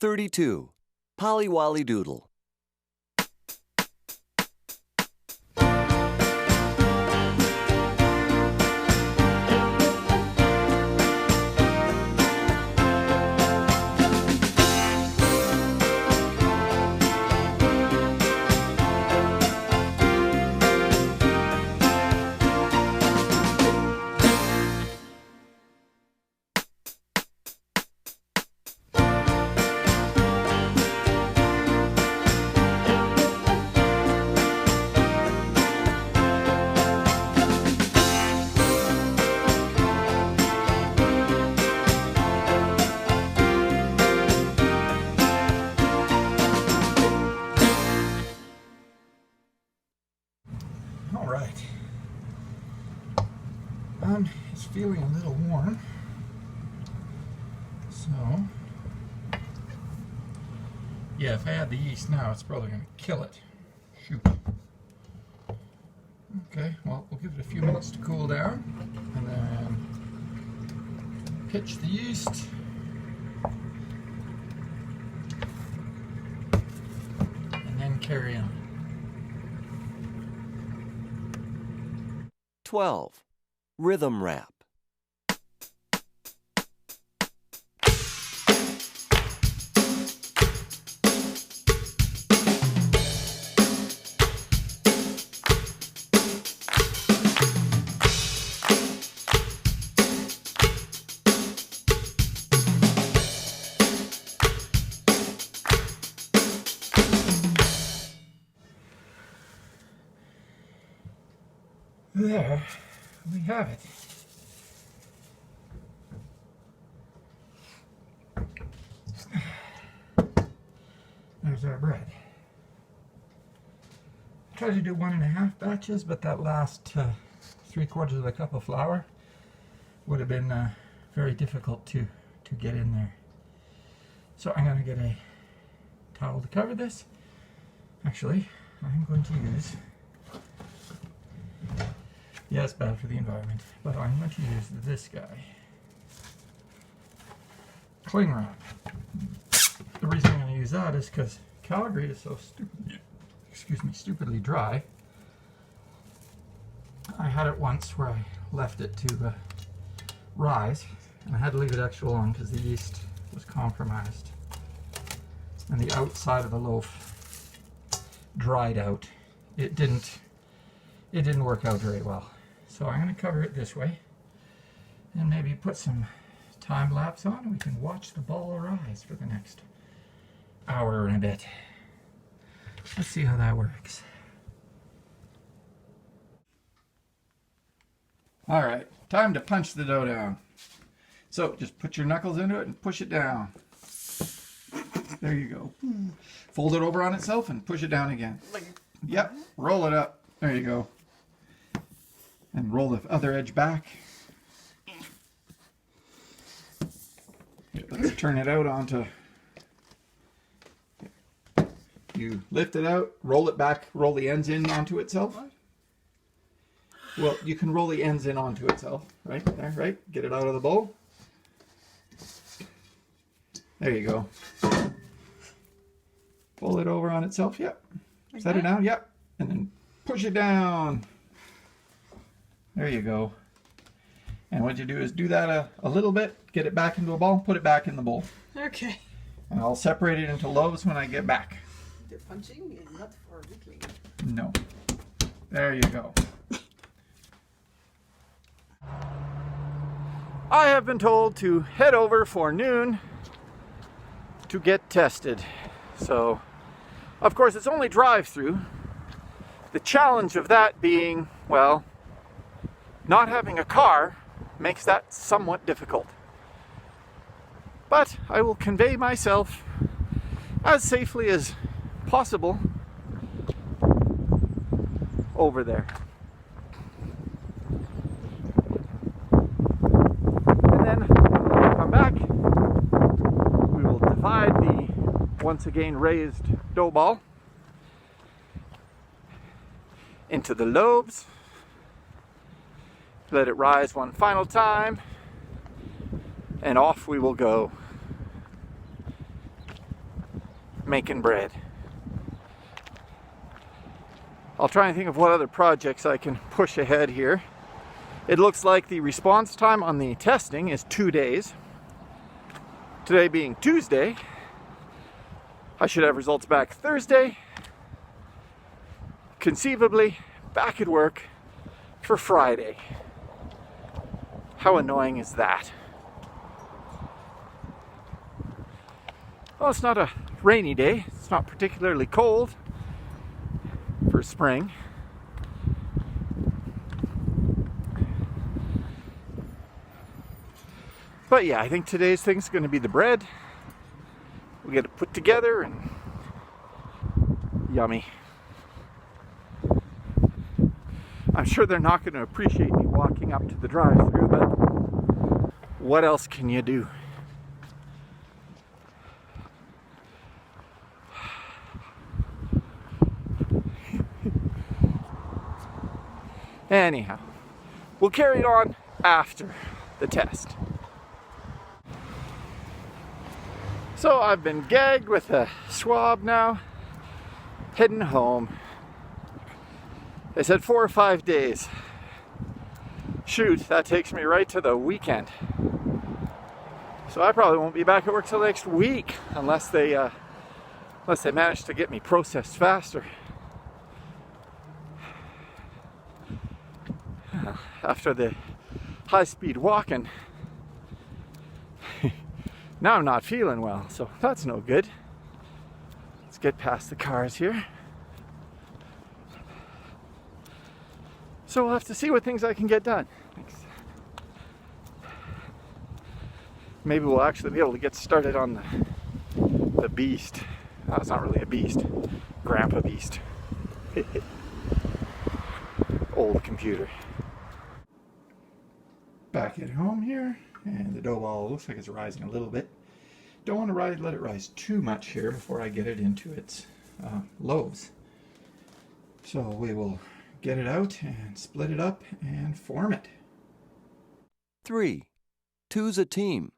32. Polly Wolly Doodle. All right. It's feeling a little warm, so yeah, if I add the yeast now, it's probably going to kill it. Shoot. Okay, well, we'll give it a few minutes to cool down, and then pitch the yeast. And then carry on. 12. Rhythm Rap. There we have it. There's our bread. I tried to do 1.5 batches, but that last 3/4 of a cup of flour would have been very difficult to get in there. So I'm going to get a towel to cover this. Actually, I'm going to use, yeah, it's bad for the environment, but I'm going to use this guy. Cling wrap. The reason I'm going to use that is because Calgary is so stupidly dry. I had it once where I left it to rise, and I had to leave it extra long because the yeast was compromised. And the outside of the loaf dried out. It didn't work out very well. So I'm going to cover it this way, and maybe put some time lapse on, and we can watch the ball rise for the next hour and a bit. Let's see how that works. All right, time to punch the dough down. So just put your knuckles into it and push it down. There you go. Fold it over on itself and push it down again. Yep, roll it up. There you go. And roll the other edge back. Let's turn it out onto, you lift it out, roll it back, roll the ends in onto itself. Well, you can roll the ends in onto itself, right there, right? Get it out of the bowl. There you go. Pull it over on itself, yep. Set it down, yep. And then push it down. There you go. And what you do is do that a little bit, get it back into a ball, put it back in the bowl. Okay. And I'll separate it into loaves when I get back. The punching is not for weakling. No. There you go. I have been told to head over for noon to get tested. So, of course, it's only drive-through. The challenge of that being, well, not having a car makes that somewhat difficult. But I will convey myself as safely as possible over there. And then when I come back, we will divide the once again raised dough ball into the lobes. Let it rise one final time, and off we will go. making bread. I'll try and think of what other projects I can push ahead here. It looks like the response time on the testing is 2 days. Today being Tuesday, I should have results back Thursday. Conceivably, back at work for Friday. How annoying is that? Well, it's not a rainy day. It's not particularly cold for spring. But yeah, I think today's thing's going to be the bread. We get it put together and yummy. I'm sure they're not going to appreciate me walking up to the drive-thru, but what else can you do? Anyhow, we'll carry it on after the test. So I've been gagged with a swab now, heading home. They said 4 or 5 days. Shoot, that takes me right to the weekend. So I probably won't be back at work till next week unless they manage to get me processed faster. After the high-speed walking, now I'm not feeling well, so that's no good. Let's get past the cars here. So we'll have to see what things I can get done. Thanks. Maybe we'll actually be able to get started on the beast. Oh, it's not really a beast. Grandpa Beast. Old computer. Back at home here, and the dough ball looks like it's rising a little bit. Don't want to let it rise too much here before I get it into its loaves. So we will get it out and split it up and form it. 3. Two's a team.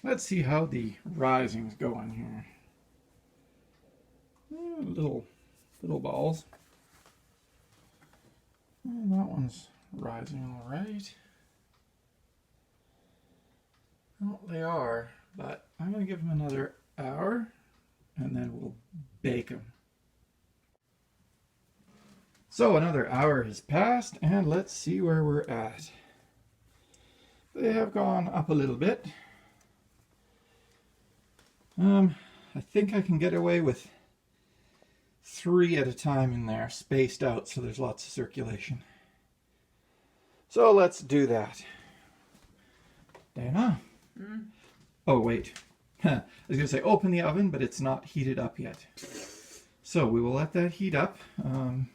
Let's see how the rising's going here. Little balls. That one's rising all right. Well, they are, but I'm going to give them another hour and then we'll bake them. So another hour has passed and let's see where we're at. They have gone up a little bit. I think I can get away with 3 at a time in there, spaced out so there's lots of circulation. So let's do that. Dana? Oh, wait. I was going to say open the oven, but it's not heated up yet. So we will let that heat up. And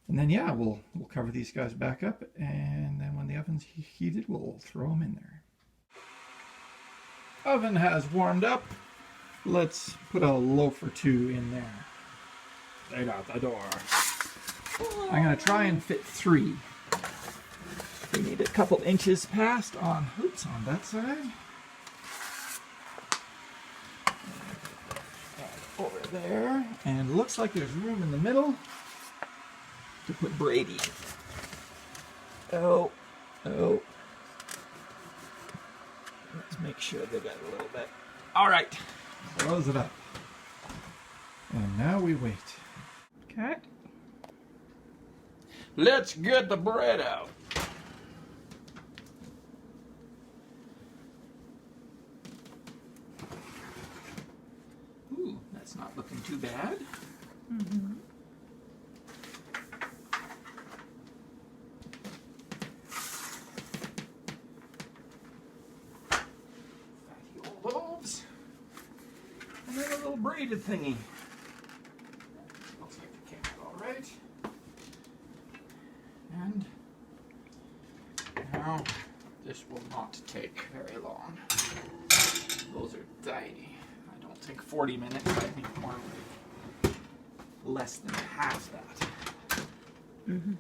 then, yeah, we'll cover these guys back up. And then when the oven's heated, we'll throw them in there. Oven has warmed up. Let's put a loaf or 2 in there. Right out the door. I'm going to try and fit 3. We need a couple inches past on that side. Over there. And looks like there's room in the middle to put Brady. Oh. Let's make sure they got a little bit. All right, close it up. And now we wait. Okay. Let's get the bread out. Ooh, that's not looking too bad. Mm-hmm. Fatty old braided thingy. Looks like the camera all right. And now this will not take very long. Those are tiny. I don't think 40 minutes, I think more like less than half that. Mm-hmm.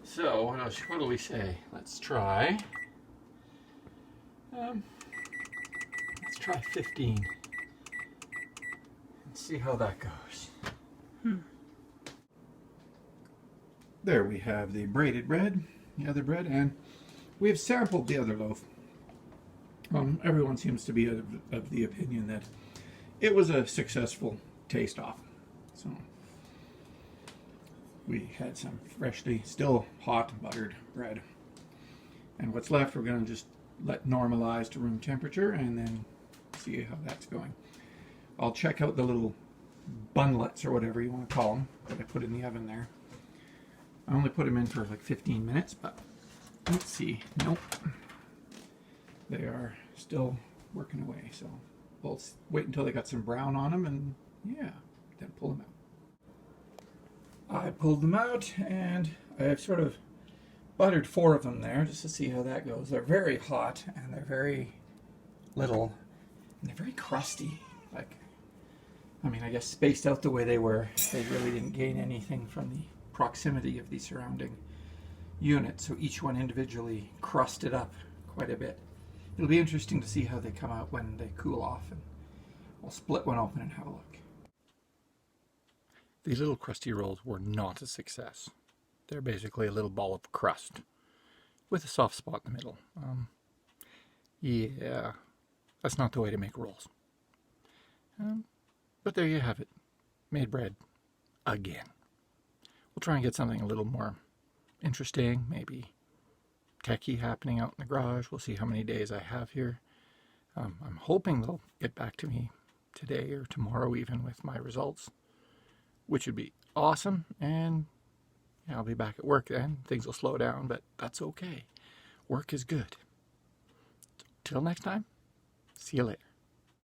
So what do we say? Let's try. Let's try 15 and see how that goes. There we have the braided bread, the other bread, and we have sampled the other loaf. Everyone seems to be of the opinion that it was a successful taste-off. So we had some freshly, still hot, buttered bread. And what's left, we're going to just let normalize to room temperature and then see how that's going. I'll check out the little bunlets, or whatever you want to call them, that I put in the oven there. I only put them in for like 15 minutes, but let's see. Nope. They are still working away, so we'll wait until they got some brown on them, and yeah, then pull them out. I pulled them out, and I've sort of buttered 4 of them there just to see how that goes. They're very hot, and they're very little, and they're very crusty. Like, I mean, I guess spaced out the way they were, they really didn't gain anything from the proximity of the surrounding unit, so each one individually crusted up quite a bit. It'll be interesting to see how they come out when they cool off, and we'll split one open and have a look. These little crusty rolls were not a success. They're basically a little ball of crust with a soft spot in the middle. Yeah, that's not the way to make rolls. But there you have it. Made bread again. We'll try and get something a little more interesting, maybe techie happening out in the garage. We'll see how many days I have here. I'm hoping they'll get back to me today or tomorrow even with my results, which would be awesome. And yeah, I'll be back at work then. Things will slow down, but that's okay. Work is good. Till next time, see you later.